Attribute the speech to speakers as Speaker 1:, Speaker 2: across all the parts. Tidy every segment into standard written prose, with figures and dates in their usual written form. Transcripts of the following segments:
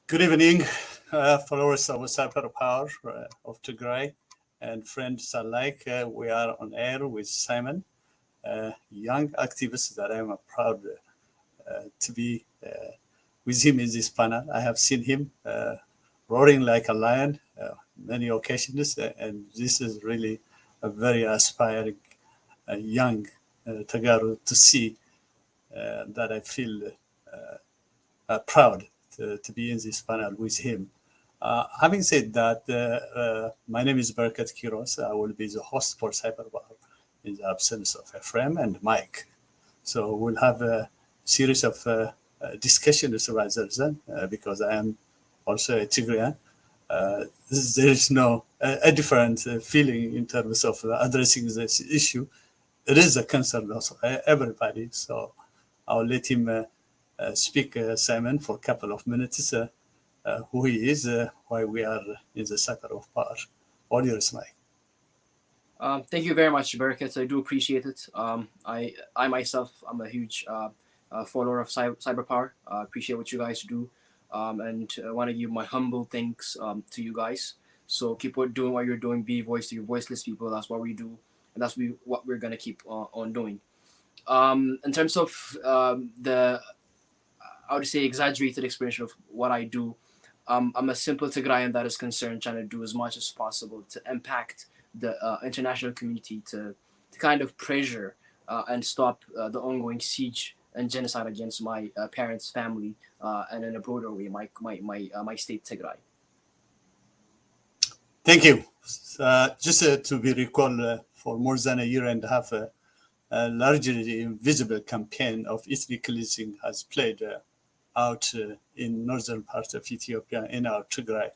Speaker 1: Good evening, followers of Cyber Power of Tigray and friends alike. We are on air with Simon, a young activist that I am proud to be with him in this panel. I have seen him roaring like a lion many occasions, and this is really a very aspiring young Tagaru to see that I feel proud to be in this panel with him. Having said that, my name is Berkat Kiros. I will be the host for Cyberbar in the absence of Ephraim and Mike. So we'll have a series of discussions rather than, because I am also a Tigrayan. There is no a different feeling in terms of addressing this issue. It is a concern of everybody. So I'll let him speak, Simon, for a couple of minutes, who he is, why we are in the Cyber of Power. All yours, Mike.
Speaker 2: Thank you very much, Berkat. I do appreciate it. I myself, I'm a huge follower of Cyber Power. I appreciate what you guys do, and I want to give my humble thanks to you guys. So keep doing what you're doing. Be a voice to your voiceless people. That's what we do, and that's what we're gonna keep on doing. In terms of I would say exaggerated explanation of what I do. I'm a simple Tigrayan that is concerned, trying to do as much as possible to impact the international community to kind of pressure and stop the ongoing siege and genocide against my parents' family, and in a broader way, my state Tigray.
Speaker 1: Thank you. Just to be recalled, for more than a year and a half, a largely invisible campaign of ethnic cleansing has played out in northern part of Ethiopia, in our Tigray.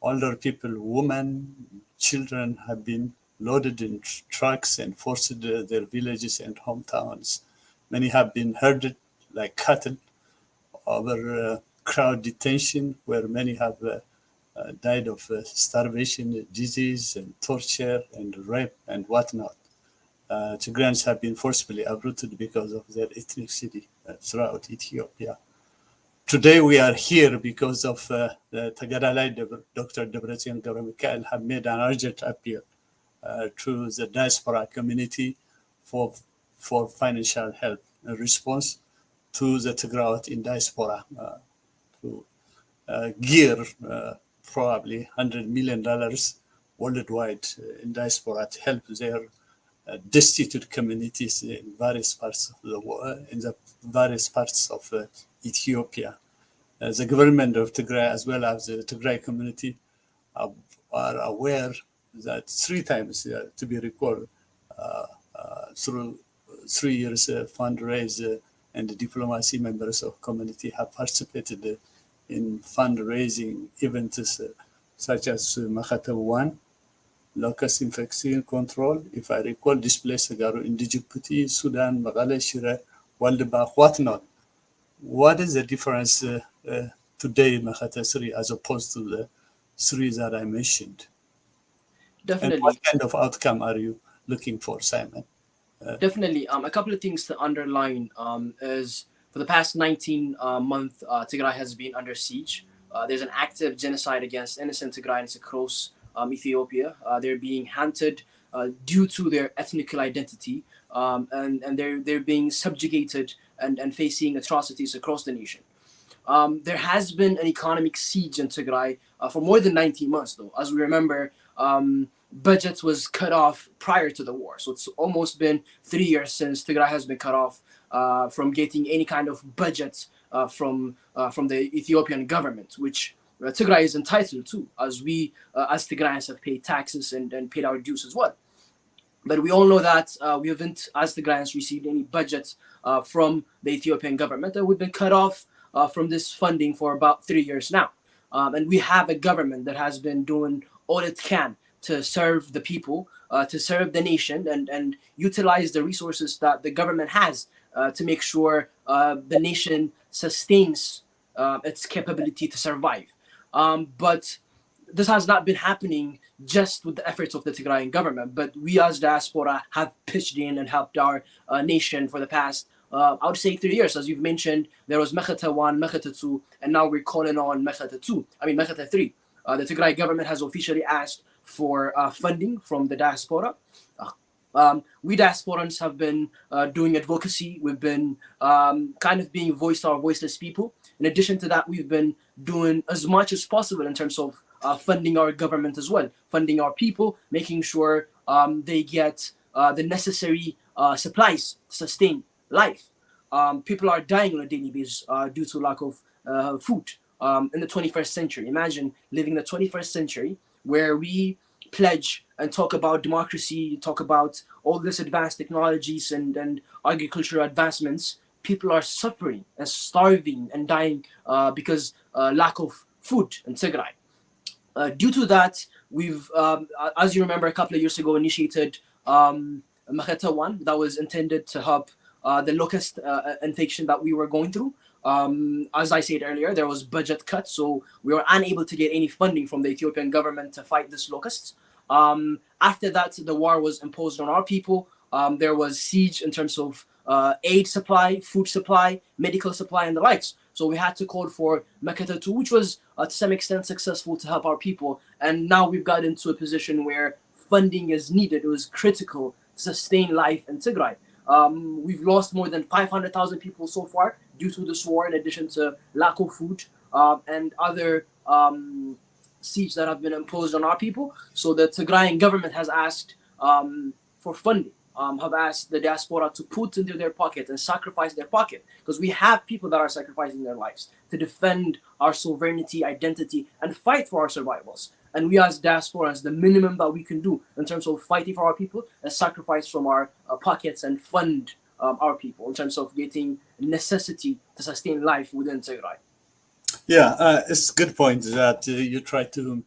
Speaker 1: Older people, women, children have been loaded in trucks and forced their villages and hometowns. Many have been herded like cattle over crowd detention, where many have died of starvation, disease, and torture, and rape, and whatnot. Tigrayans have been forcibly uprooted because of their ethnicity throughout Ethiopia. Today we are here because of the Tagadalai Dr. Debretsion Gabramikael have made an urgent appeal to the diaspora community for financial help in response to the Tigray in diaspora to gear probably $100 million worldwide in diaspora to help their destitute communities in various parts of the world, in the various parts of Ethiopia. The government of Tigray, as well as the Tigray community, are aware that 3 times, to be recalled, through 3 years fundraise and diplomacy, members of community have participated in fundraising events such as Makhatab 1, locust infection control, if I recall, displaced Sagaru in Djibouti, Sudan, Magale, Shire, Waldebach, whatnot. What is the difference today in Makhata 3 as opposed to the 3 that I mentioned?
Speaker 2: Definitely.
Speaker 1: And what kind of outcome are you looking for, Simon?
Speaker 2: Definitely. A couple of things to underline is for the past 19 months, Tigray has been under siege. There's an active genocide against innocent Tigrayans across Ethiopia. They're being hunted due to their ethnical identity, and they're being subjugated and facing atrocities across the nation. There has been an economic siege in Tigray for more than 19 months, though. As we remember, budgets was cut off prior to the war. So it's almost been 3 years since Tigray has been cut off from getting any kind of budget from the Ethiopian government, which Tigray is entitled to, as we, as Tigrayans, have paid taxes and paid our dues as well. But we all know that we haven't, as Tigrayans, received any budget from the Ethiopian government, and we've been cut off from this funding for about 3 years now. And we have a government that has been doing all it can to serve the people, to serve the nation, and utilize the resources that the government has to make sure the nation sustains its capability to survive. But this has not been happening just with the efforts of the Tigrayan government, but we as diaspora have pitched in and helped our nation for the past I would say 3 years. As you've mentioned, there was Mekete 1, Mekete 2, and now we're calling on Mekete 3. The Tigray government has officially asked for funding from the diaspora. We diasporans have been doing advocacy. We've been kind of being voiced our voiceless people. In addition to that, we've been doing as much as possible in terms of funding our government as well, funding our people, making sure they get the necessary supplies to sustain life. People are dying on a daily basis due to lack of food in the 21st century. Imagine living in the 21st century where we pledge and talk about democracy, talk about all this advanced technologies and agricultural advancements. People are suffering and starving and dying because lack of food in Tigray. Due to that, we've, as you remember, a couple of years ago, initiated Mekete 1 that was intended to help the locust infection that we were going through. As I said earlier, there was budget cuts, so we were unable to get any funding from the Ethiopian government to fight this locusts. After that, the war was imposed on our people. There was siege in terms of aid supply, food supply, medical supply, and the likes. So we had to call for Mekete 2, which was to some extent successful to help our people. And now we've got into a position where funding is needed. It was critical to sustain life in Tigray. We've lost more than 500,000 people so far due to this war, in addition to lack of food and other siege that have been imposed on our people. So the Tigrayan government has asked for funding, have asked the diaspora to put into their pocket and sacrifice their pocket, because we have people that are sacrificing their lives to defend our sovereignty, identity, and fight for our survivals. And we as diasporans, the minimum that we can do in terms of fighting for our people is sacrifice from our pockets and fund our people in terms of getting necessity to sustain life within Tigray.
Speaker 1: Yeah, it's a good point that you try to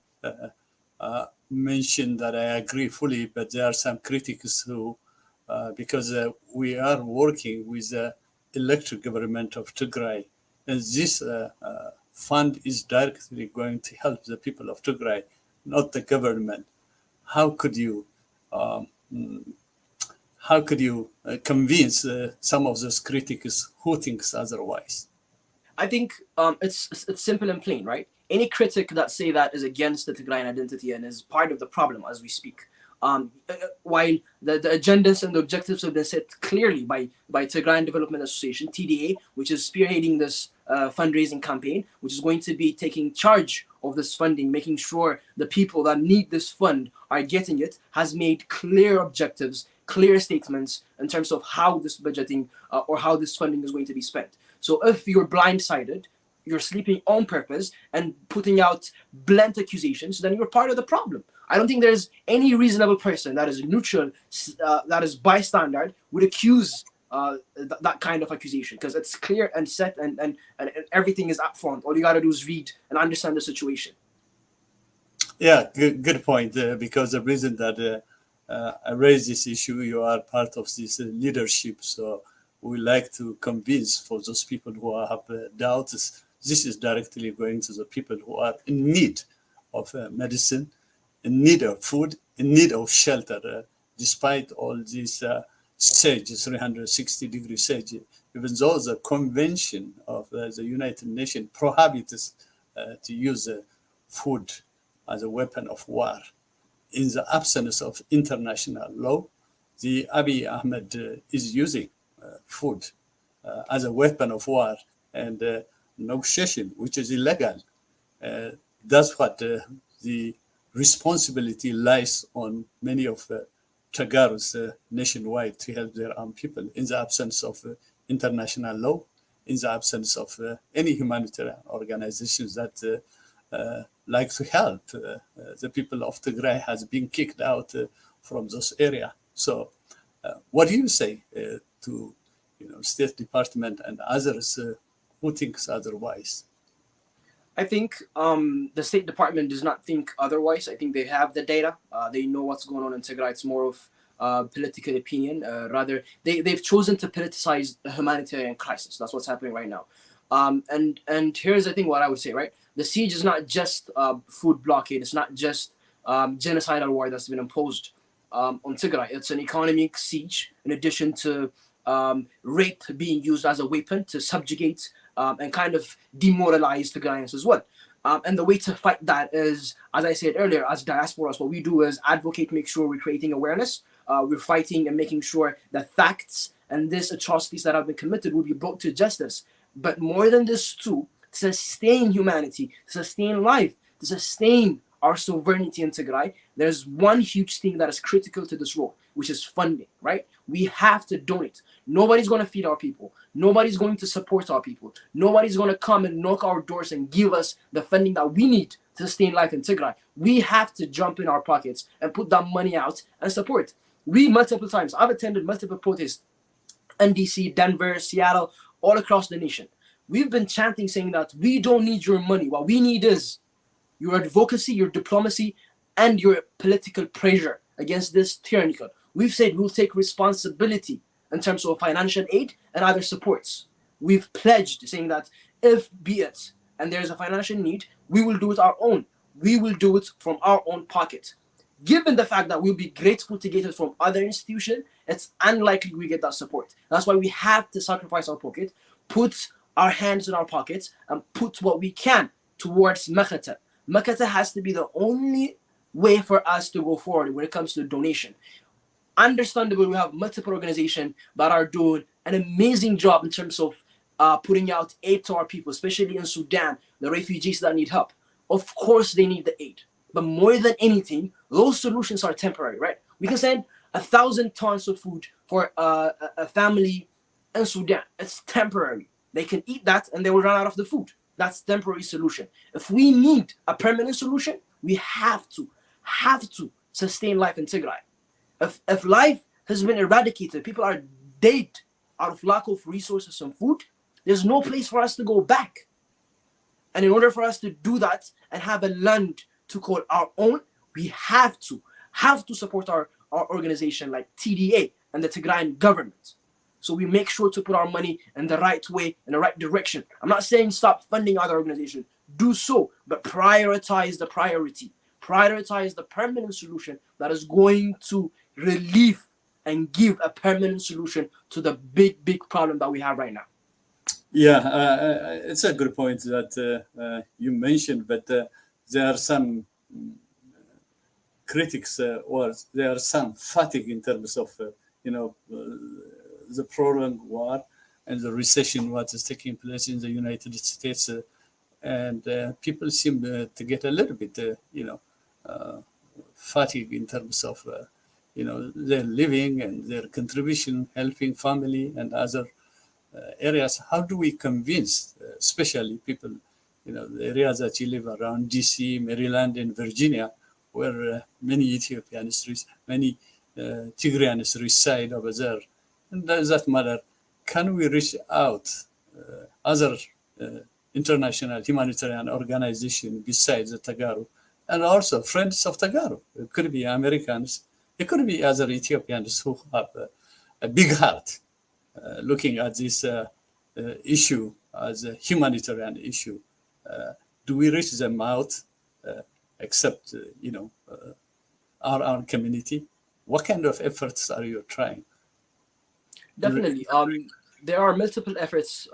Speaker 1: mention that I agree fully, but there are some critics who, because we are working with the elected government of Tigray, and this fund is directly going to help the people of Tigray, not the government. How could you convince some of those critics who thinks otherwise?
Speaker 2: I think it's simple and plain, right? Any critic that say that is against the Tigrayan identity and is part of the problem as we speak. While the agendas and the objectives have been set clearly by Tigrayan Development Association, TDA, which is spearheading this fundraising campaign, which is going to be taking charge of this funding, making sure the people that need this fund are getting it, has made clear objectives, clear statements in terms of how this budgeting or how this funding is going to be spent. So if you're blindsided, you're sleeping on purpose and putting out blunt accusations, then you're part of the problem. I don't think there's any reasonable person that is neutral, that is bystander, would accuse that kind of accusation, because it's clear and set and everything is up front. All you got to do is read and understand the situation.
Speaker 1: Yeah, good point. Because the reason that I raise this issue, you are part of this leadership, so we like to convince for those people who have doubts. This is directly going to the people who are in need of medicine, in need of food, in need of shelter, despite all this siege, 360-degree siege. Even though the Convention of the United Nations prohibits to use food as a weapon of war, in the absence of international law, the Abiy Ahmed is using food as a weapon of war and negotiation, which is illegal. That's what the responsibility lies on many of Tagaros nationwide to help their own people in the absence of international law, in the absence of any humanitarian organizations that like to help the people of Tigray has been kicked out from those areas. So what do you say to State Department and others who thinks otherwise?
Speaker 2: I think the State Department does not think otherwise. I think they have the data. They know what's going on in Tigray. It's more of political opinion. Rather, they've chosen to politicize a humanitarian crisis. That's what's happening right now. And here's the thing, what I would say, right? The siege is not just food blockade. It's not just genocidal war that's been imposed on Tigray. It's an economic siege in addition to rape being used as a weapon to subjugate and kind of demoralize Tigrayans as well. And the way to fight that is, as I said earlier, as diasporas, what we do is advocate, make sure we're creating awareness. We're fighting and making sure that facts and these atrocities that have been committed will be brought to justice. But more than this too, to sustain humanity, to sustain life, to sustain our sovereignty in Tigray, there's one huge thing that is critical to this role, which is funding, right? We have to donate. Nobody's going to feed our people. Nobody's going to support our people. Nobody's going to come and knock our doors and give us the funding that we need to sustain life in Tigray. We have to jump in our pockets and put that money out and support. We multiple times, I've attended multiple protests in DC, Denver, Seattle, all across the nation. We've been chanting saying that we don't need your money. What we need is your advocacy, your diplomacy, and your political pressure against this tyrannical. We've said we'll take responsibility in terms of financial aid and other supports. We've pledged saying that if be it and there's a financial need, we will do it our own. We will do it from our own pocket. Given the fact that we'll be grateful to get it from other institutions, it's unlikely we get that support. That's why we have to sacrifice our pocket, put our hands in our pockets, and put what we can towards Makata. Makata has to be the only way for us to go forward when it comes to donation. Understandably, we have multiple organizations that are doing an amazing job in terms of putting out aid to our people, especially in Sudan, the refugees that need help. Of course, they need the aid. But more than anything, those solutions are temporary, right? We can send 1,000 tons of food for a family in Sudan. It's temporary. They can eat that and they will run out of the food. That's temporary solution. If we need a permanent solution, we have to sustain life in Tigray. If life has been eradicated, people are dead out of lack of resources and food, there's no place for us to go back. And in order for us to do that and have a land to call our own, we have to support our organization like TDA and the Tigrayan government. So we make sure to put our money in the right way, in the right direction. I'm not saying stop funding other organizations. Do so, but prioritize the priority. Prioritize the permanent solution that is going to relieve and give a permanent solution to the big problem that we have right now.
Speaker 1: Yeah, it's a good point that you mentioned, but there are some critics or there are some fatigue in terms of, the prolonged war and the recession what is taking place in the United States. And people seem to get a little bit, fatigue in terms of, their living and their contribution, helping family and other areas. How do we convince, especially people, the areas that you live around DC, Maryland, and Virginia, where many Ethiopians, many Tigrayans reside over there? And does that matter? Can we reach out other international humanitarian organizations besides the Tagaru, and also friends of Tagaru? It could be Americans, it could be other Ethiopians who have a big heart, looking at this issue as a humanitarian issue. Do we reach them out, except our own community? What kind of efforts are you trying?
Speaker 2: Definitely. There are multiple efforts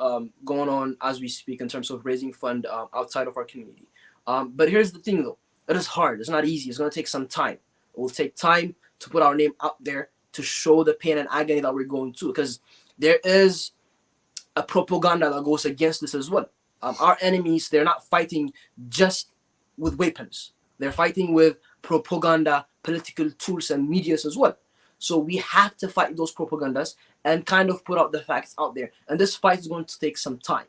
Speaker 2: going on as we speak in terms of raising fund outside of our community. But here's the thing, though. It is hard. It's not easy. It's going to take some time. It will take time to put our name out there to show the pain and agony that we're going through, because there is a propaganda that goes against this as well. Our enemies, they're not fighting just with weapons. They're fighting with propaganda, political tools, and medias as well. So we have to fight those propagandas and kind of put out the facts out there. And this fight is going to take some time.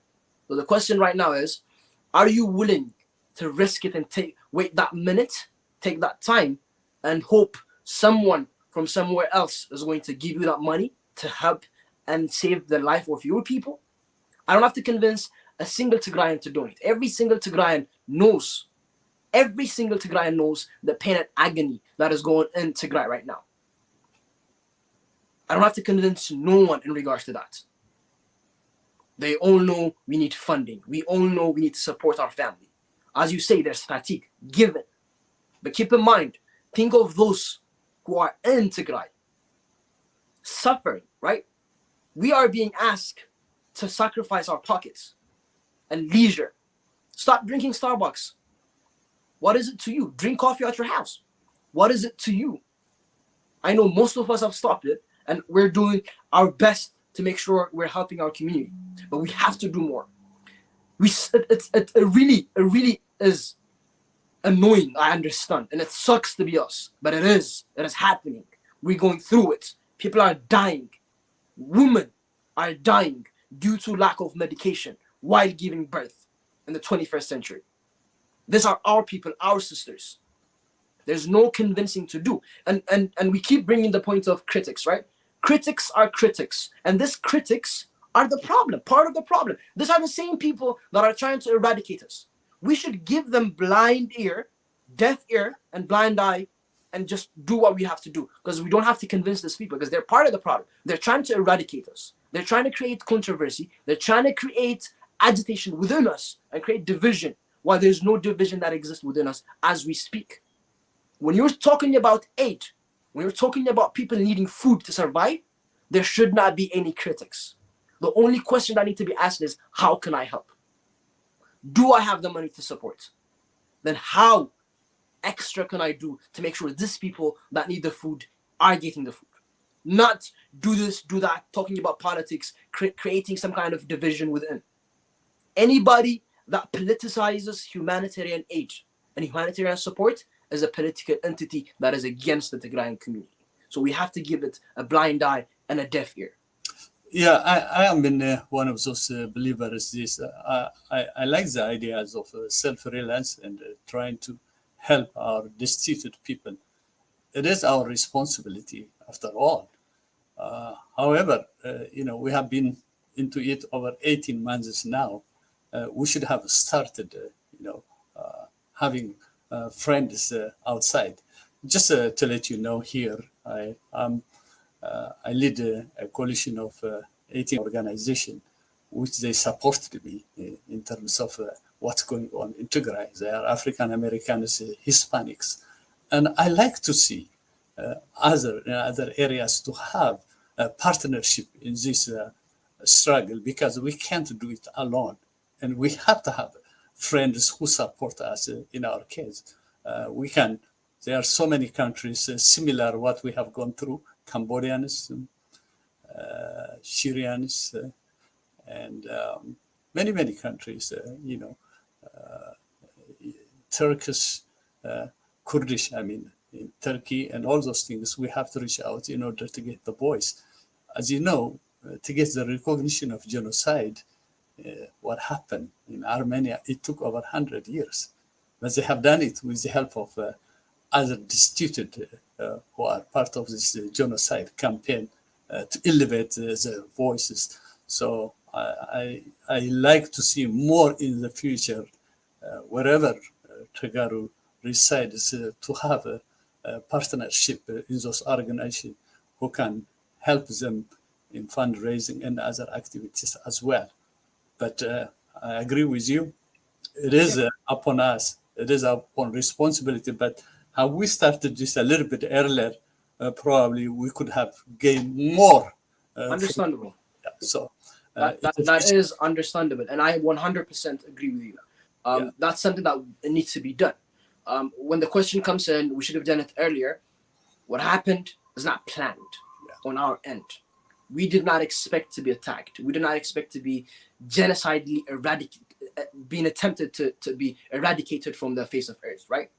Speaker 2: So the question right now is, are you willing to risk it and wait that minute, take that time, and hope someone from somewhere else is going to give you that money to help and save the life of your people? I don't have to convince a single Tigrayan to donate. Every single Tigrayan knows the pain and agony that is going in Tigray right now. I don't have to convince no one in regards to that. They all know we need funding. We all know we need to support our family. As you say, there's fatigue, given. But keep in mind, think of those who are in Tigray, suffering, right? we are being asked to sacrifice our pockets and leisure. Stop drinking Starbucks. What is it to you? Drink coffee at your house. What is it to you? I know most of us have stopped it, and we're doing our best to make sure we're helping our community. But we have to do more. It really is annoying, I understand, and it sucks to be us, but it is happening. We're going through it. People are dying. Women are dying due to lack of medication while giving birth in the 21st century. These are our people, our sisters. There's no convincing to do. And we keep bringing the point of critics, right? Critics are critics. And these critics are the problem, part of the problem. These are the same people that are trying to eradicate us. We should give them blind ear, deaf ear, and blind eye, and just do what we have to do. Because we don't have to convince these people, because they're part of the problem. They're trying to eradicate us. They're trying to create controversy. They're trying to create agitation within us and create division, while there's no division that exists within us as we speak. When you're talking about aid, when you're talking about people needing food to survive, there should not be any critics. The only question that needs to be asked is, how can I help? Do I have the money to support? Then how extra can I do to make sure these people that need the food are getting the food? Not do this, do that, talking about politics, creating some kind of division within. Anybody that politicizes humanitarian aid and humanitarian support is a political entity that is against the Tigrayan community. So we have to give it a blind eye and a deaf ear.
Speaker 1: Yeah, I am in one of those believers. I like the ideas of self-reliance and trying to help our destitute people. It is our responsibility, after all. However, we have been into it over 18 months now. We should have started, having friends outside. Just to let you know here, I lead a coalition of 18 organizations, which they supported me in terms of what's going on in Tigray. They are African Americans, Hispanics. And I like to see other areas to have a partnership in this struggle, because we can't do it alone. And we have to have friends who support us in our case. There are so many countries similar what we have gone through: Cambodians, Syrians, and many countries, Turkish, Kurdish, in Turkey, and all those things. We have to reach out in order to get the voice. As you know, to get the recognition of genocide, what happened in Armenia, it took over 100 years. But they have done it with the help of other destituted who are part of this genocide campaign to elevate their voices. So I like to see more in the future, wherever Tegaru resides, to have a partnership in those organizations who can help them in fundraising and other activities as well. But I agree with you. It is upon us. It is upon responsibility. But had we started this a little bit earlier, probably we could have gained more.
Speaker 2: Understandable.
Speaker 1: So
Speaker 2: that is understandable, and I 100% agree with you. That's something that needs to be done. When the question comes in, we should have done it earlier. What happened is not planned on our end. We did not expect to be attacked. We did not expect to be genocidally being attempted to be eradicated from the face of earth, right?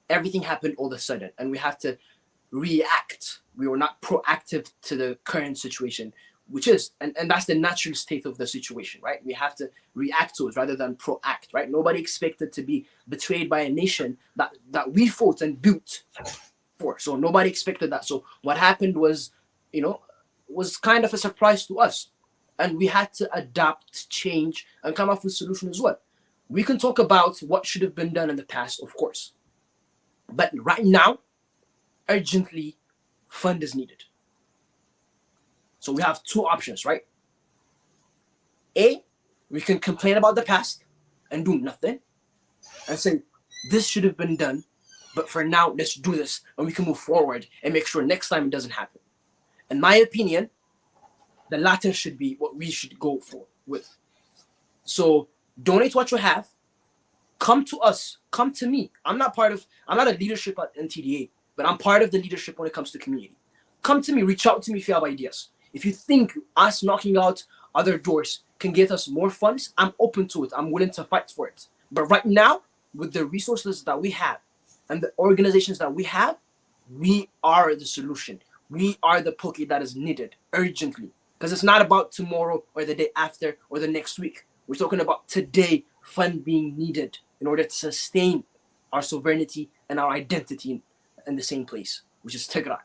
Speaker 2: Everything happened all of a sudden, and we have to react. We were not proactive to the current situation, which is, and that's the natural state of the situation, right? We have to react to it rather than proact, right? Nobody expected to be betrayed by a nation that we fought and built for. So nobody expected that. So what happened was, was kind of a surprise to us. And we had to adapt, change, and come up with a solution as well. We can talk about what should have been done in the past, of course. But right now, urgently, fund is needed. So we have two options, right? A, we can complain about the past and do nothing and say, this should have been done, but for now, let's do this and we can move forward and make sure next time it doesn't happen. In my opinion, the latter should be what we should go for with. So donate what you have. Come to us. Come to me. I'm not a leadership at NTDA, but I'm part of the leadership when it comes to community. Come to me. Reach out to me if you have ideas. If you think us knocking out other doors can get us more funds, I'm open to it. I'm willing to fight for it. But right now, with the resources that we have and the organizations that we have, we are the solution. We are the poke that is needed urgently. Because it's not about tomorrow or the day after or the next week. We're talking about today, fund being needed in order to sustain our sovereignty and our identity in the same place, which is Tigray.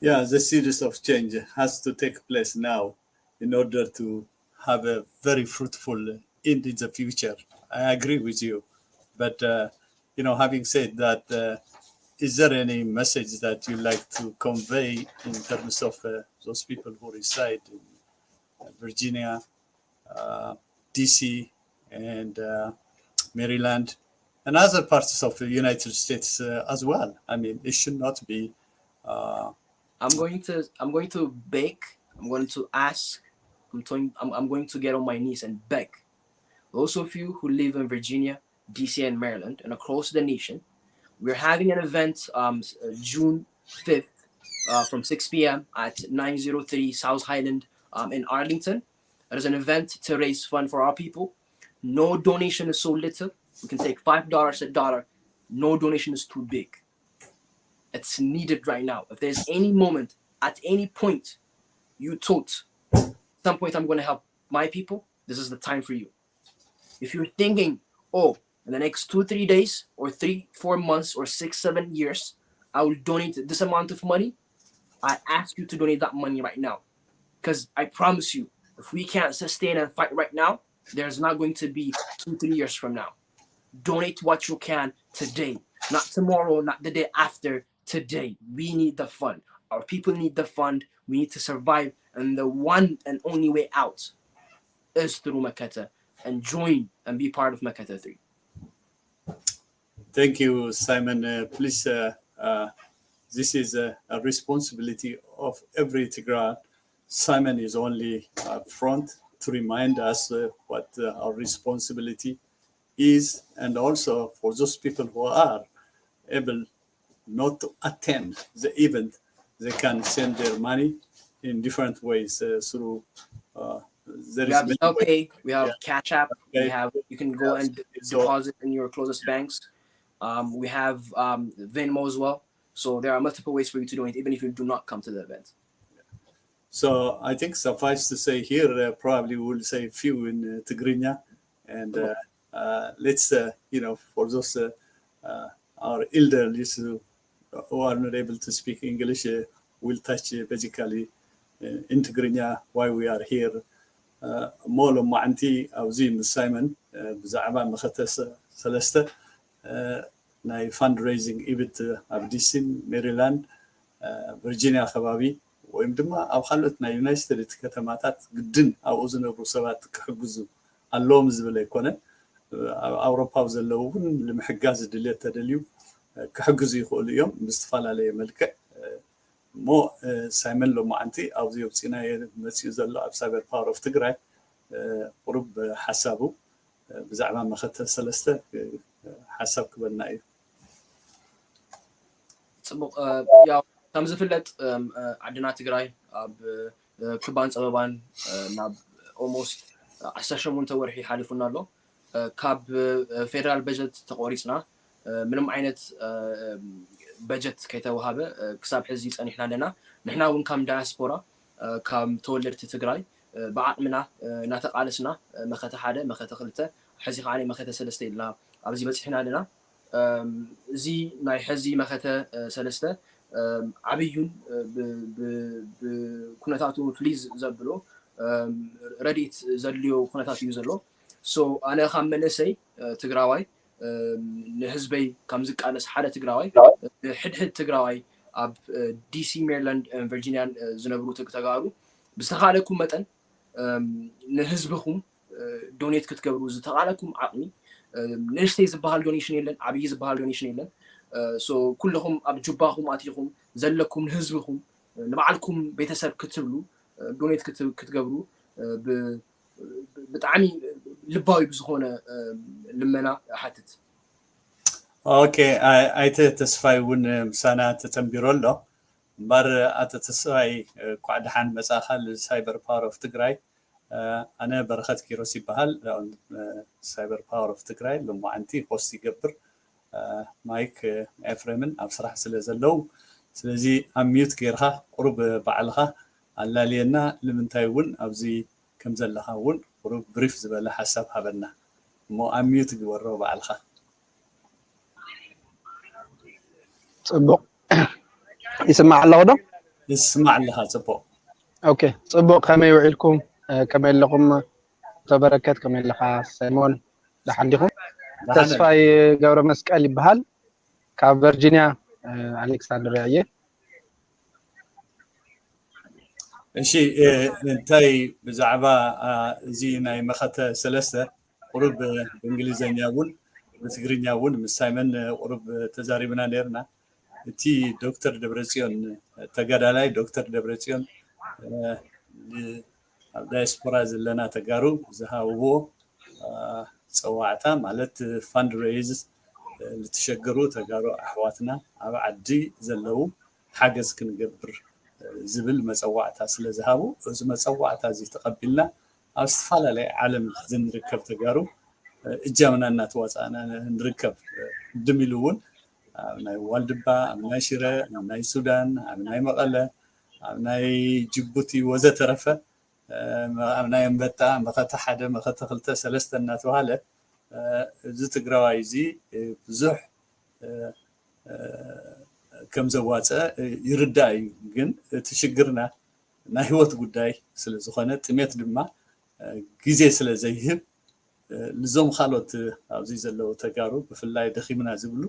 Speaker 1: Yeah, the series of change has to take place now in order to have a very fruitful end in the future. I agree with you. But, having said that, is there any message that you like to convey in terms of those people who reside in Virginia, DC, and Maryland, and other parts of the United States as well? I mean, it should not be.
Speaker 2: I'm going to beg. I'm going to ask. I'm going to get on my knees and beg. Those of you who live in Virginia, DC, and Maryland, and across the nation, we're having an event June 5th from 6 p.m. at 903 South Highland in Arlington. It is an event to raise fund for our people. No donation is so little. We can take $5, $1. No donation is too big. It's needed right now. If there's any moment, at any point, you thought, at some point I'm going to help my people, this is the time for you. If you're thinking, in the next 2-3 days, or 3-4 months, or 6-7 years, I will donate this amount of money, I ask you to donate that money right now. Because I promise you, if we can't sustain and fight right now, there's not going to be 2-3 years from now. Donate what you can today. Not tomorrow, not the day after, today. We need the fund. Our people need the fund. We need to survive. And the one and only way out is through Makata. And join and be part of Makata 3.
Speaker 1: Thank you, Simon. Please, this is a responsibility of every Tigray. Simon is only up front to remind us what our responsibility is, and also for those people who are able not to attend the event, they can send their money in different ways through.
Speaker 2: We have Pay, we have Cash App, you can go and deposit in your closest banks. We have Venmo as well. So there are multiple ways for you to donate, even if you do not come to the event.
Speaker 1: So I think suffice to say here, probably we'll say a few in Tigrinya, and let's, for those our elderly who are not able to speak English, we'll touch basically in Tigrinya why we are here. مولو معنتي أو زين سايمون بزعبان مختس ثلاثة ناي fundraising إبت أبديسين ميريلاند فيرجينيا خبابي ويمدما أو خلتنا يونايتد كتماتات جدًا أو أذن بروسات كحجزو اللوم زبلة يكونه أوروبا وزلوون لمحجاز دليل تدليو كحجزو يقول اليوم باستفال عليه ملكة مو سايمون لو معنتي أو زي بسينا مسيو زلوا بسبب power of Tigray قرب حسابه بزعما ما خدت ثلاثة حساب كبرناي.
Speaker 2: يا كم زفلت عندنا Tigray كبان سببان ناب almost عشرة منتورحي حالفنا له كاب فيدرال بجت تقوريسنا منهم عينة بجت كيتوهابه كساب حزي صنيحنا لنا نحنا ون كام دياسبورا كام تولدت Tigray بعقمنا ناتقالسنا مخته حدا مخته خلته حزي خاني مخته سلسته لا ابزي بصحنا لنا زي ناي حزي مخته سلسته عبيون بكونتاتو فليز زبلو رديت زليو كونتاتو يزلو سو انا خمنسي Tigrawaይ نهزبي كم زق أنا حدا Tigrawaይ حد Tigrawaي أب DC ميرلاند فيرجينيا زنبرو تقارو بستخالكم متن نهزبهم دونيت كتكبروا زتقالكم عقني نشتي زبال دونيشن يلن عبي زبال دونيشن يلن سو كلهم أب جباهم آتيهم زلكم نهزبهم نبعلكم بيتسب كتبلو ዶኔት ክትገብሩ ብጣዕሚ ልባዊ ብዝኾነ ልመና ሓትት
Speaker 1: اوكي ايت تسفاي ون مسانا تتنبيرولو بار ات تسفاي قعدحان مساخال سايبر باور اوف تግራይ انا برخت كيروسي بحال سايبر باور اوف تግራይ لما انتي هوست يقبر مايك افريمن اب صراحه سلازلو سلازي اميوت غيرها قرب بعلها الله لينا لمنتاي ون ابزي كم زلها ون قرب بريف زبله حساب حبنا مو اميوت غورو بعلها
Speaker 3: صبوق يسمع الله ده
Speaker 1: يسمع لها صبوق
Speaker 3: اوكي صبوق كما يوعلكم كما لكم تبركات كما لها سيمون لحندكم تسفاي جبر مسقال يبحال كاب فيرجينيا الكسندريا
Speaker 1: شي انتي بزعبا زي ناي مخته سلسته قرب بانجليزيا ون بتغرينيا ون مسايمن قرب تزاريبنا نيرنا تي دكتور دبرسيون تغادالاي دكتور دبرسيون ዲያስፖራ ዘለና ተጋሩ ዝሃብዎ ፀዋዕታ ማለት ፈንድ ሬይዝ ልትሸገሩ ተጋሩ ኣሕዋትና ኣብ ዓዲ ዘለው ሓገዝ ክንገብር ዝብል መፀዋዕታ ስለ ዝሃቡ እዚ መፀዋዕታ እዚ ተቀቢልና ኣብ ዝተፈላለዩ ዓለም ዝንርከብ ተጋሩ እጃምና እናተዋፃና ንርከብ ድሚሉውን ናይ ዋልድባ ናይ ሽረ ናይ ሱዳን ናይ መቐለ ናይ ጅቡቲ ወዘተረፈ ናይ ኣንበጣ መኸተ ሓደ መኸተ ክልተ ሰለስተ እናተባሃለ እዚ ትግራዋይ እዚ ብዙሕ ከም ዘዋፀ ይርዳእ እዩ ግን እቲ ሽግርና ናይ ህይወት ጉዳይ ስለ ዝኾነ ጥሜት ድማ ግዜ ስለ ዘይህብ ንዞም ካልኦት ኣብዚ ዘለው ተጋሩ ብፍላይ ደኺምና ዝብሉ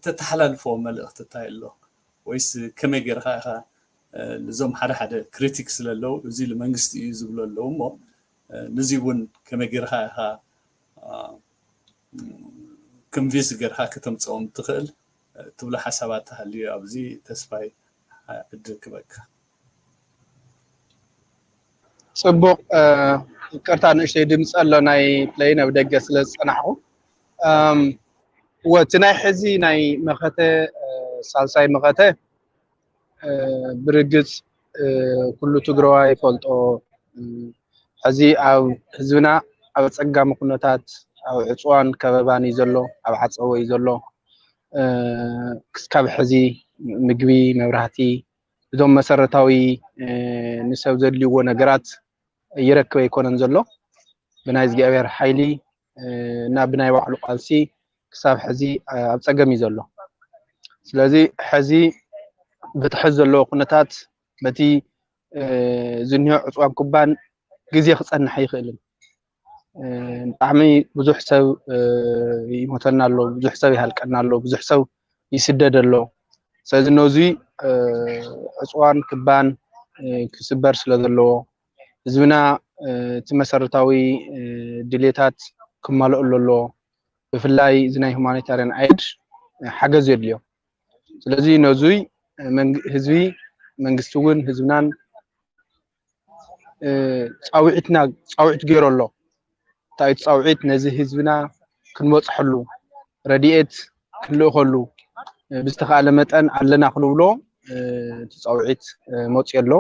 Speaker 1: ተተሓላልፎ መልእኽቲ እንታይ ኣሎ ወይስ ከመይ ጌርካ ኢኻ ንዞም ሓደ ሓደ ክሪቲክ ስለለው እዚ ለመንግስቲ እዩ ዝብሉ ኣለው እሞ ነዚ እውን ከመይ ጌርካ ኢኻ ኮንቪንስ ጌርካ ከተምፅኦም ትኽእል ትብሉ ሓሳባት ሃልዩ ኣብዚ ተስፋይ እድል ክበካ
Speaker 3: ጽቡቕ ይቅርታ ንእሽተይ ድምፂ ኣሎ ናይ ፕሌይን ኣብ ደገ ስለ ዝፀናሕኩ ወቲ ናይ ሕዚ ናይ መኸተ ሳልሳይ መኸተ ብርግፅ ኩሉ ትግራዋይ ይፈልጦ ሕዚ ኣብ ህዝብና ኣብ ፀጋሚ ኩነታት ኣብ ዕፅዋን ከበባን እዩ ዘሎ ኣብ ዓፀቦ እዩ ዘሎ ክስካብ ሕዚ ምግቢ መብራህቲ እዞም መሰረታዊ ንሰብ ዘድልይዎ ነገራት ይረክብ ኣይኮነን ዘሎ ብናይ እግዚኣብሔር ሓይሊ እና ብናይ ባዕሉ ቃልሲ ክሳብ ሕዚ ኣብ ፀገም እዩ ዘሎ ስለዚ ሕዚ ብትሕዝ ዘለዎ ኩነታት በቲ ዝኒሆ ዕፅዋን ኩባን ግዜ ክፀንሕ ኣይኽእልን ብጣዕሚ ብዙሕ ሰብ ይሞተና ኣሎ ብዙሕ ሰብ ይሃልቀና ኣሎ ብዙሕ ሰብ ይስደድ ኣሎ ስለዚ ነዚ ዕፅዋን ክባን ክስበር ስለ ዘለዎ ህዝብና እቲ መሰረታዊ ድሌታት ክማልኡ ኣሎ ብፍላይ እዚ ናይ ሁማኒታርያን አይድ ሓገዝ የድልዮ ስለዚ ነዚ ህዝቢ መንግስቲ እውን ህዝብናን ፃውዒት ገይሩ ኣሎ እንታይ ፃውዒት ነዚ ህዝብና ክንበፅሐሉ ረድኤት ክንልእኸሉ ብዝተኻእለ መጠን ኣለና ክንብሎ ፃውዒት መፅኡ ኣሎ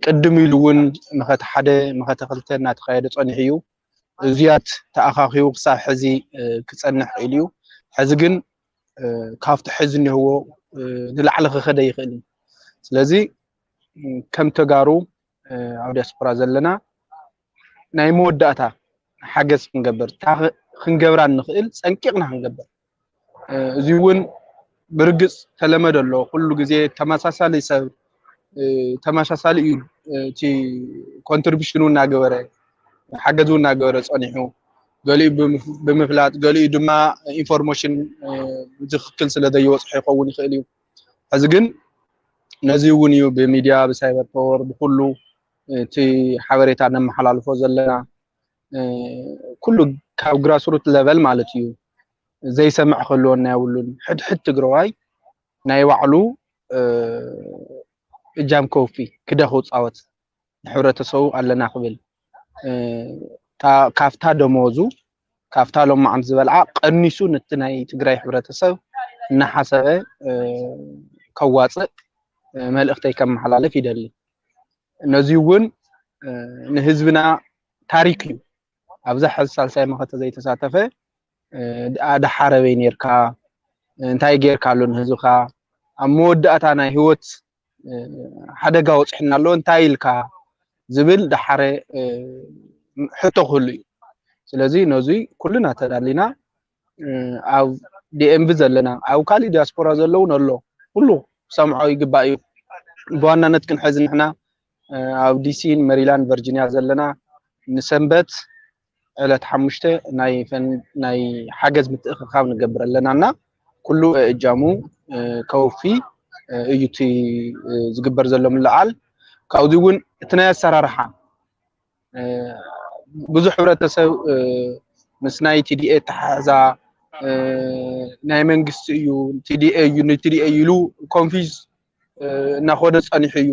Speaker 3: ቅድም ኢሉ እውን መኸተ ሓደ መኸተ ክልተ እናተኻየደ ፀኒሑ እዩ እዚያት ተኣኻኺቡ ክሳብ ሕዚ ክፀንሕ ኢሉ እዩ ሕዚ ግን ካብቲ ሕዚ እኒህዎ ንላዕሊ ክኸደ ይኽእል እዩ ስለዚ ከም ተጋሩ ኣብ ዲያስፖራ ዘለና ናይ መወዳእታ ሓገዝ ክንገብር ክንገብራ ንኽእል ፀንቂቕና ክንገብር እዚ እውን ብርግፅ ተለመደ ኣሎ ኩሉ ግዜ ተመሳሳሊ ሰብ ተመሳሳሊ እዩ እቲ ኮንትሪቢሽኑ እናገበረ ሓገዙ እናገበረ ፀኒሑ ገሊኡ ብምፍላጥ ገሊኡ ድማ ኢንፎርሜሽን ዝኽክል ስለ ዘይወፅሖ ይኸውን ይኽእል እዩ ሕዚ ግን ነዚ እውን እዩ ብሚድያ ብሳይበር ፓወር ብኩሉ እቲ ሓበሬታ ነመሓላልፎ ዘለና ኩሉ ካብ ግራስሩት ሌቨል ማለት እዩ ዘይሰምዕ ክህልወና የብሉን ሕድሕድ ትግራዋይ ናይ ባዕሉ እጃም ኮፊ ክደኹ ፃወት ሕብረተሰቡ ኣለና ክብል ካፍታ ደሞዙ ካፍታ ሎም ዓም ዝበልዓ ቀኒሱ ነቲ ናይ ትግራይ ሕብረተሰብ እናሓሰበ ከዋፅእ መልእኽተይ ከመሓላለፍ ይደሊ ነዚ እውን ንህዝብና ታሪክ እዩ ኣብዛ ሕዚ ሳልሳይ መኸተ ዘይተሳተፈ ኣዳሓረበይ ነርካ እንታይ ጌርካ ኣሎ ንህዝብካ ኣብ መወዳእታ ናይ ህይወት ሓደጋ ወፅሕና ኣሎ እንታይ ኢልካ ዝብል ዳሓረ ሕቶ ክህሉ እዩ ስለዚ ነዚ ኩልና ተዳሊና ኣብ ዲኤምቢ ዘለና ኣብ ካሊእ ዲያስፖራ ዘለውን ኣሎ ኩሉ ሰምዖ ይግባእ እዩ ብዋናነት ክንሕዝ ንሕና ኣብ ዲሲን ሜሪላንድ ቨርጂኒያ ዘለና ንሰንበት ዕለት 5 ናይ ሓገዝ ምትእኽኻብ ንገብር ኣለናና ኩሉ እጃሙ ከውፊ እዩቲ ዝግበር ዘሎ ምልዓል ካብዚ እውን እቲ ናይ ኣሰራርሓ ብዙሕ ሕብረተሰብ ምስ ናይ ቲዲኤ ተሓዛ ናይ መንግስቲ እዩ ቲዲኤ ኢሉ ኮንፊዝ እናኾደ ፀኒሑ እዩ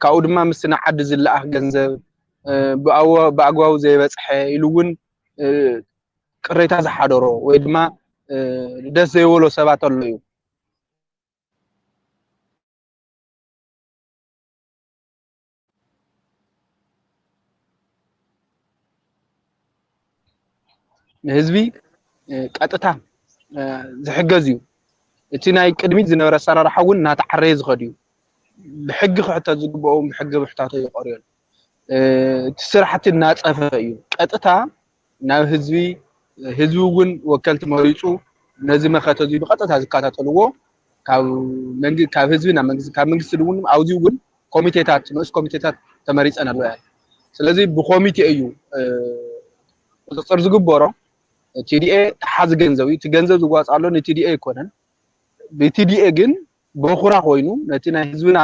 Speaker 3: ካብኡ ድማ ምስ ንዓዲ ዝለኣኽ ገንዘብ ብኣግባቡ ዘይበፅሐ ኢሉ እውን ቅሬታ ዝሓደሮ ወይ ድማ ደስ ዘይበሎ ሰባት ኣሎ እዩ ንህዝቢ ቀጥታ ዝሕገዝ እዩ እቲ ናይ ቅድሚት ዝነበረ ኣሰራርሓ እውን እናተዓረየ ዝኸድ እዩ ብሕጊ ክሕተት ዝግብኦም ብሕጊ ብሕታቶ ይቐርዩ እቲ ስራሕቲ እናፀፈፈ እዩ ቀጥታ ናብ ህዝቢ እውን ወከልቲ መሪፁ ነዚ መኸተ እዚ ብቀጥታ ዝከታተልዎ ካብ ህዝቢ ናብ መንግስቲ ካብ መንግስቲ እውን ኣብዚ እውን ኮሚቴታት ንኡስ ኮሚቴታት ተመሪፀን ኣለዋ ስለዚ ብኮሚቴ እዩ ቁፅፅር ዝግበሮ ቲዲኤ ተሓዝ ገንዘብ እዩ እቲ ገንዘብ ዝዋፅኣሎ ንቲዲኤ ይኮነን ብቲዲኤ ግን በኹራ ኮይኑ ነቲ ናይ ህዝብና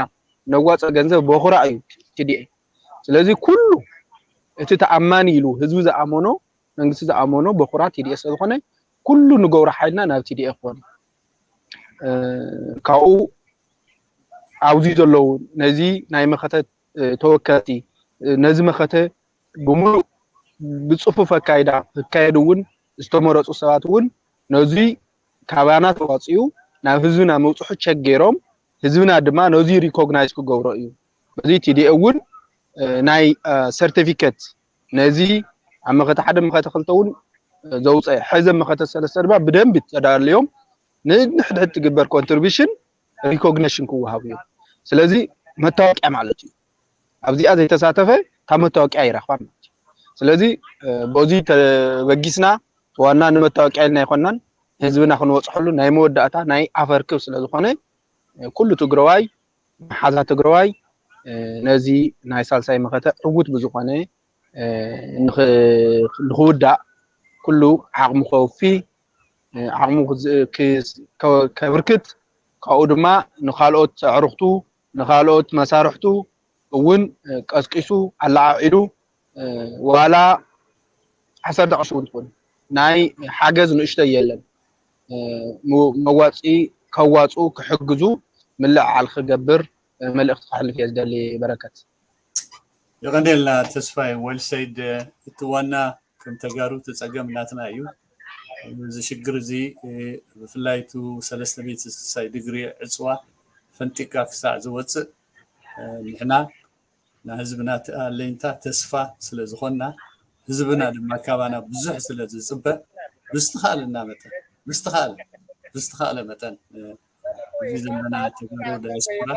Speaker 3: ነዋፀ ገንዘብ በኹራ እዩ ቲዲኤ ስለዚ ኩሉ እቲ ተኣማኒ ኢሉ ህዝቢ ዝኣመኖ መንግስቲ ዝኣመኖ በኹራ ቲዲኤ ስለዝኾነ ኩሉ ንገብሮ ሓይልና ናብ ቲዲኤ ክኾኑ ካብኡ ኣብዚ ዘለዉ ነዚ ናይ መኸተ ተወከልቲ ነዚ መኸተ ብሙሉእ ብፅፉፍ ክካየድ እውን ዝተመረፁ ሰባት እውን ነዚ ካባና ተዋፅኡ ናብ ህዝብና መውፅሑ ቸክ ገይሮም ህዝብና ድማ ነዚ ሪኮግናይዝ ክገብሮ እዩ በዚ ቲዲኤ እውን ናይ ሰርቲፊኬት ነዚ ኣብ መኸተ ሓደ መኸተ ክልተ እውን ዘውፅአ ሕዘ መኸተ ሰለስተ ድማ ብደንቢ ተዳልዮም ንሕድሕድ ትግበር ኮንትሪቢሽን ሪኮግኒሽን ክወሃብ እዩ ስለዚ መታወቂያ ማለት እዩ ኣብዚኣ ዘይተሳተፈ ካብ መታወቂያ ይረኽባን ስለዚ በዚ ተበጊስና ዋና ንመታወቂያ ኢልና ይኮናን ህዝብና ክንወፅሐሉ ናይ መወዳእታ ናይ ኣፈርክብ ስለዝኾነ ኩሉ ትግራዋይ መሓዛ ትግራዋይ ነዚ ናይ ሳልሳይ መኸተ ዕውት ብዝኾነ ንኽውዳእ ኩሉ ዓቕሙ ከውፊ ዓቕሙ ከብርክት ካብኡ ድማ ንኻልኦት ኣዕርኽቱ ንኻልኦት መሳርሕቱ እውን ቀስቂሱ ኣላዓዒሉ ዋላ 10 ቅርሺ እውን ትኾን ናይ ሓገዝ ንእሽቶ የለን መዋፂ ከዋፁ ክሕግዙ ምልዕዓል ክገብር መልእኽቲ ክሕልፍ እየ ዝደሊ በረከት
Speaker 1: ይቀንደልና ተስፋይ ወልሰይድ እቲ ዋና ከም ተጋሩ ተፀገም ናትና እዩ እዚ ሽግር እዚ ብፍላይ ቱ 360 ዲግሪ ዕፅዋ ፈንጢቃ ክሳዕ ዝወፅእ ንሕና ንህዝብና ኣለኝታ ተስፋ ስለ ዝኾንና ህዝብና ድማ ካባና ብዙሕ ስለ ዝፅበእ ብዝተኻለና መጠን ብዝተኻለ መጠን እዚ ዘመና ተጋሩ ዲያስፖራ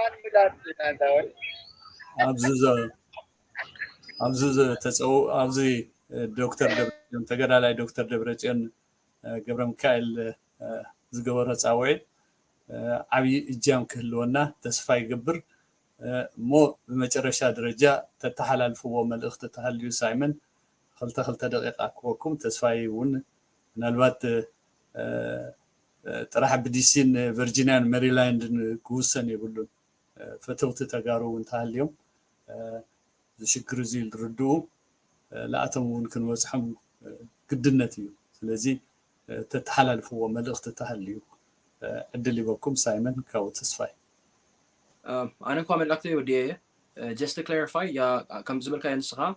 Speaker 1: ኣብዚ ዶክተር ደብረጽዮን ተገዳላይ ዶክተር ደብረጽዮን ገብረ ሚካኤል ዝገበሮ ፃውዒት ዓብይ እጃም ክህልወና ተስፋ ይገብር እሞ ብመጨረሻ ደረጃ ተተሓላልፍዎ መልእኽቲ ተሃልዩ ሳይመን ክልተ ደቂቃ ክወኩም ተስፋይ እውን ምናልባት ጥራሕ ብዲሲን ቨርጂኒያን ሜሪላንድን ክውሰን የብሉን ፈተውቲ ተጋሩ እውን ተሃልዮም ዝሽግር እዚ ዝርድኡ ለኣቶም እውን ክንበፅሖም ግድነት እዩ ስለዚ ተተሓላልፍዎ መልእኽቲ ተሃልዩ ዕድል ይበኩም ሳይመን ካብኡ ተስፋይ
Speaker 2: أنا كمان لقطة ودي just to clarify يا كم زملك ينسخها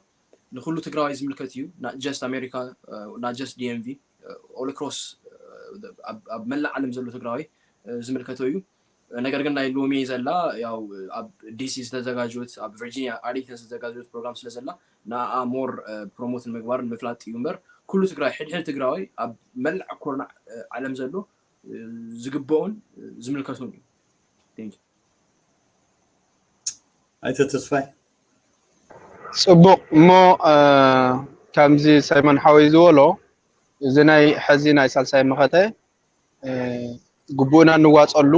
Speaker 2: نخلو تجراي زملك يو not just America not just DMV all across بملأ عالم زلو تجراي زملك يو ነገር ግን ናይ ሎሚ ዘላ ያው ኣብ ዲሲ ዝተዘጋጀት ኣብ ቨርጂኒያ ኣርሊንግተን ዝተዘጋጀት ፕሮግራም ስለዘላ ና ሞር ፕሮሞት ምግባር ምፍላጥ ይምበር ኩሉ ትግራይ ሕድሕድ ትግራይ ኣብ መልዕ ኮርና ዓለም ዘሎ ዝግበውን ዝምልከቱን እዩ ቴንክ ዩ
Speaker 1: ኣይተ ተስፋይ
Speaker 3: ጽቡቕ እሞ ከምዚ ሳይመን ሓወይ ዝበሎ እዚ ናይ ሕዚ ናይ ሳልሳይ መኸተ ግቡእና ንዋፀሉ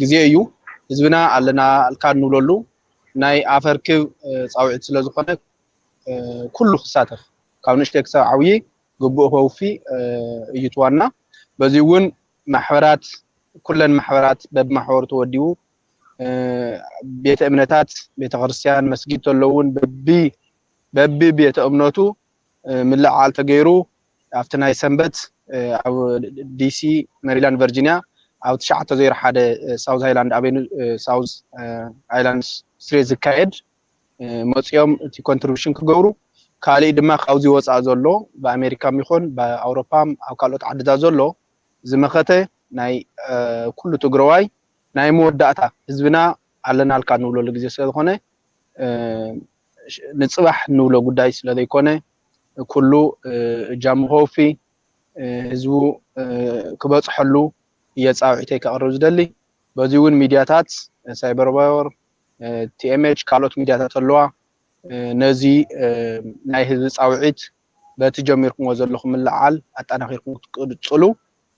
Speaker 3: ግዜ እዩ ህዝብና ኣለና ኣልካ ንብለሉ ናይ ኣፈርክብ ፃውዒት ስለ ዝኾነ ኩሉ ክሳተፍ ካብ ንእሽተይ ክሳብ ዓብዪ ግቡእ ከውፊ እዩ ትዋና በዚ እውን ማሕበራት ኩለን ማሕበራት በብማሕበሩ ተወዲቡ ቤተ እምነታት ቤተ ክርስቲያን መስጊድ ተለውን በቢ ቤተ እምነቱ ምልዓል ተገይሩ ኣብቲ ናይ ሰንበት ኣብ ዲሲ ሜሪላንድ ቨርጂኒያ ኣብ 901 ሳውዝ ሃይላንድ ኣቬኑ ሳውዝ ሃይላንድ ስትሬት ዝካየድ መፅኦም እቲ ኮንትሪቢሽን ክገብሩ ካልእ ድማ ካብዚ ወፃእ ዘሎ በኣሜሪካም ይኹን በኣውሮፓም ኣብ ካልኦት ዓድታት ዘሎ ዝመኸተ ናይ ኩሉ ትግራዋይ ናይ መወዳእታ ህዝብና ኣለና ኣልካ ንብለሉ ግዜ ስለዝኾነ ንፅባሕ ንብሎ ጉዳይ ስለዘይኮነ ኩሉ እጃሙ ከውፊ ህዝቡ ክበፅሐሉ የፃውዒተይ ከቕርብ ዝደሊ በዚ እውን ሚድያታት ሳይበር ባወር ቲኤምኤች ካልኦት ሚድያታት ኣለዋ ነዚ ናይ ህዝቢ ፃውዒት በቲ ጀሚርኩምዎ ዘለኹም ምልዓል ኣጠናኺርኩም ክትቅፅሉ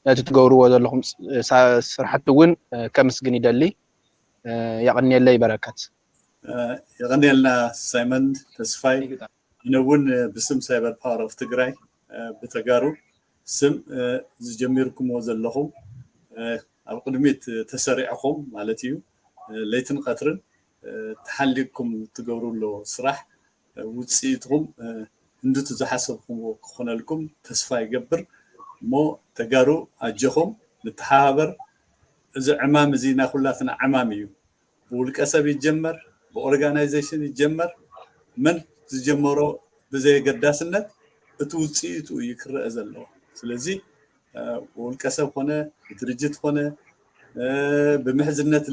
Speaker 3: ነቲ ትገብርዎ ዘለኹም ስራሕቲ እውን ከምስግን ይደሊ የቕኒየለይ በረከት
Speaker 1: የቕኒየልና ሳይመን ተስፋይ ኣነ እውን ብስም ሳይበር ፓወር ኦፍ ትግራይ ብተጋሩ ስም ዝጀሚርኩምዎ ዘለኹም ኣብ ቅድሚት ተሰሪዕኹም ማለት እዩ ለይትን ቀትርን ተሓሊኩም ትገብሩሎ ስራሕ ውፅኢትኩም እንድቱ ዝሓሰብኩምዎ ክኾነልኩም ተስፋ ይገብር እሞ ተጋሩ ኣጀኹም ንተሓባበር እዚ ዕማም እዚ ናይ ኩላትና ዕማም እዩ ብውልቀ ሰብ ይጀመር ብኦርጋናይዜሽን ይጀመር መን ዝጀመሮ ብዘይገዳስነት እቲ ውፅኢቱ እዩ ክረአ ዘለዎ ስለዚ ውልቀ ሰብ ኮነ ድርጅት ኮነ ብምሕዝነት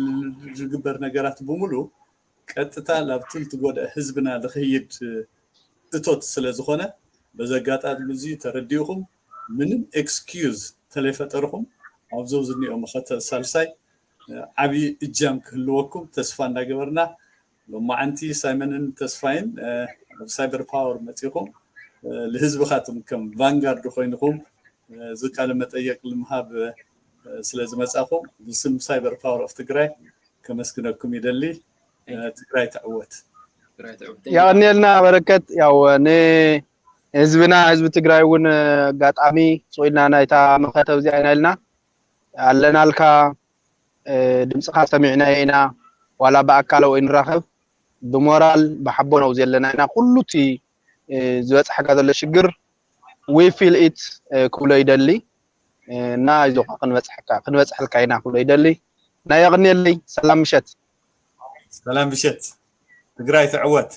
Speaker 1: ዝግበር ነገራት ብምሉ ቀጥታ ላብቲ ትጎድእ ህዝብና ዝኸይድ እቶት ስለ ዝኾነ በዘጋጣሚ እዚ ተረዲኡኹም ምንም ኤክስኪዩዝ ተለይፈጠርኹም ኣብዞ ዝኒኦ መኸተ ሳልሳይ ዓብዪ እጃም ክህልወኩም ተስፋ እንዳገበርና ሎማዓንቲ ሳይመንን ተስፋይን ኣብ ሳይበር ፓወር መፂኹም لهزبخاتم كم فانغارد خوينكم زكال متأيق المهاب سلازم مساقم بسم سايبر باور اوف تجراي كمسكنكم يدلي تجراي تعوت
Speaker 3: يعني لنا بركات ያው ነ ህዝብና ህዝብ ትግራይ ውን ጋጣሚ ጾይና ናይታ መኸተው ዚ አይናልና አለናልካ ድምጽኻ ሰሚዕና ኢና ዋላ በአካለ ወይ ንራኸብ ብሞራል በሐቦ ነው ዘለናና ሁሉቲ ዝበጽሐ ጋዘለ ሽግር we feel it ኩሎ ይደሊ እና ይዞኻ ክንበጽሐልካ ኢና ኩሎ ይደሊ ና ይغنيልይ ሰላም ምሸት
Speaker 1: ትግራይ ትዕወት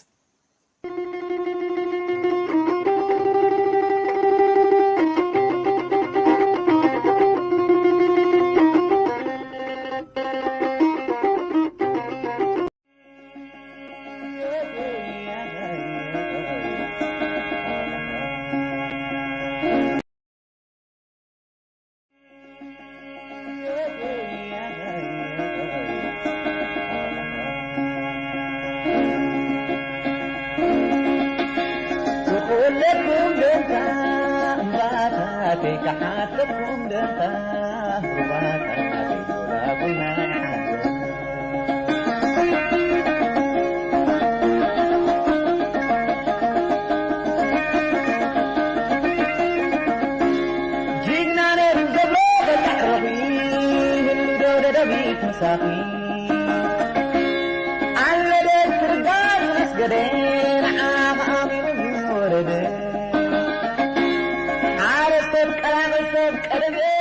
Speaker 4: قلبي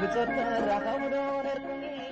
Speaker 4: بتصدر رخو دور